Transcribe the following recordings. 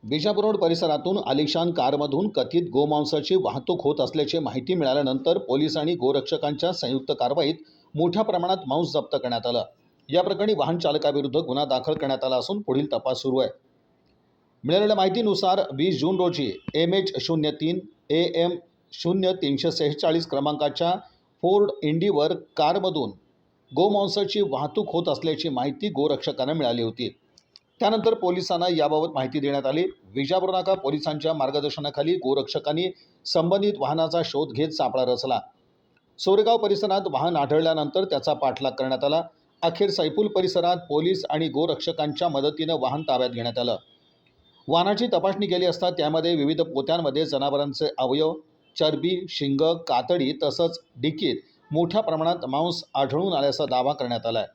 Bijapur road परिसरातून आलिशान कारमधून कथित गोमांसाची वाहतूक होत असल्याची माहिती मिळाल्यानंतर पोलीस आणि गोरक्षकांच्या संयुक्त कारवाईत मोठ्या प्रमाणात मांस जप्त करण्यात आलं। या प्रकरणी वाहन चालकाविरुद्ध गुन्हा दाखल करण्यात आला असून पुढील तपास सुरू आहे। मिळालेल्या माहितीनुसार 20 जून रोजी MH03 AM 0346 क्रमांकाच्या फोर्ड इंडिवर कारमधून गोमांसाची वाहतूक होत असल्याची माहिती गोरक्षकांना मिळाली होती। त्यानंतर पोलिसांना याबाबत माहिती देण्यात आली। विजापूर नाका पोलिसांच्या मार्गदर्शनाखाली गोरक्षकांनी संबंधित वाहनाचा शोध घेत सापळा रचला। सोरेगाव परिसरात वाहन आढळल्यानंतर त्याचा पाठलाग करण्यात आला। अखेर सैफुल परिसरात पोलीस आणि गोरक्षकांच्या मदतीने वाहन ताब्यात घेण्यात आलं। वाहनाची तपासणी केली असता त्यामध्ये विविध पोत्यांमध्ये जनावरांचे अवयव, चरबी, शिंग, कातडी तसंच डिकीत मोठ्या प्रमाणात मांस आढळून आल्याचा दावा करण्यात आला आहे।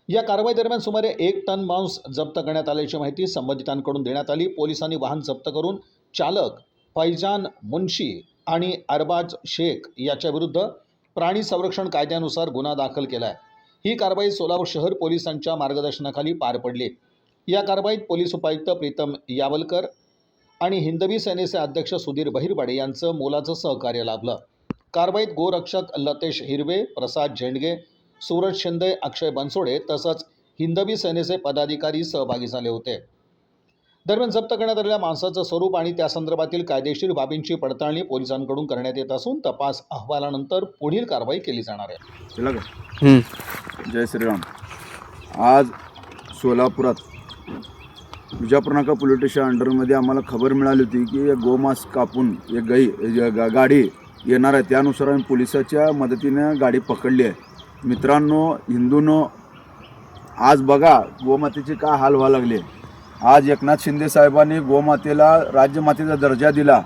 या कारवाई दरम्यान सुमारे 1 टन मांस जप्त करण्यात आल्याची माहिती संबंधितांकडून देण्यात आली। पोलिसांनी वाहन जप्त करून चालक फैजान मुन्शी आणि अरबाज शेख याच्या विरुद्ध प्राणी संरक्षण कायद्यानुसार गुन्हा दाखल केला आहे। ही कारवाई सोलापूर शहर पोलिसांच्या मार्गदर्शनाखाली पार पडली। या कारवाईत पोलीस उपायुक्त प्रीतम यावलकर आणि हिंदवी सेनेचे अध्यक्ष सुधीर बहिरवाडे यांचं मोलाचं सहकार्य लाभलं। कारवाईत गोरक्षक लतेश हिरवे, प्रसाद झेंडगे, सूरज शिंदे, अक्षय बनसोडे तसंच हिंदवी सेनेचे पदाधिकारी सहभागी झाले होते। दरम्यान जप्त करण्यात आलेल्या मांसाचं स्वरूप आणि त्यासंदर्भातील कायदेशीर बाबींची पडताळणी पोलिसांकडून करण्यात येत असून तपास अहवालानंतर पुढील कारवाई केली जाणार आहे। जय श्रीराम। आज सोलापुरात विजापूर नाका पोलीस स्टेशन अंडरमध्ये आम्हाला खबर मिळाली होती की गोमांस कापून एक गाडी येणार आहे। त्यानुसार आम्ही पोलिसाच्या मदतीने गाडी पकडली आहे। मित्रांनो, हिंदूंनो, आज बघा गोमातेचे काय हाल व्हायला लागले। आज एकनाथ शिंदे साहेबांनी गोमातेला राज्यमातेचा दर्जा दिला,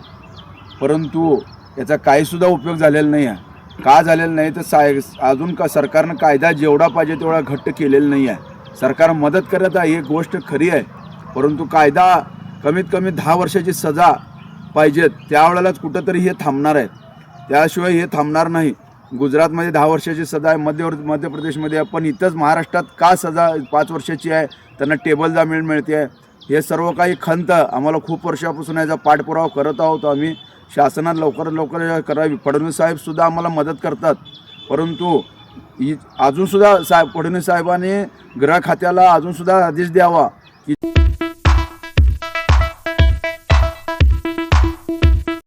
परंतु याचा काहीसुद्धा उपयोग झालेला नाही आहे। का झालेला नाही तर अजून का सरकारनं कायदा जेवढा पाहिजे तेवढा घट्ट केलेला नाही आहे। सरकार मदत करत आहे, ही गोष्ट खरी आहे, परंतु कायदा कमीत कमी 10 वर्षाची सजा पाहिजेत, त्यावेळेलाच कुठंतरी हे थांबणार आहे, त्याशिवाय हे थांबणार नाही। गुजरातमध्ये 10 वर्षाची सजा आहे, मध्य प्रदेशमध्ये आहे, पण इथंच महाराष्ट्रात का सजा 5 वर्षाची आहे? त्यांना टेबल जामीन मिळते आहे। हे सर्व काही खंत आम्हाला खूप वर्षापासून याचा पाठपुरावा करत आहोत आम्ही। शासनात लवकरात लवकर करावी। फडणवीस साहेबसुद्धा आम्हाला मदत करतात, परंतु अजूनसुद्धा फडणवीस साहेबांनी गृह खात्याला अजूनसुद्धा आदेश द्यावा की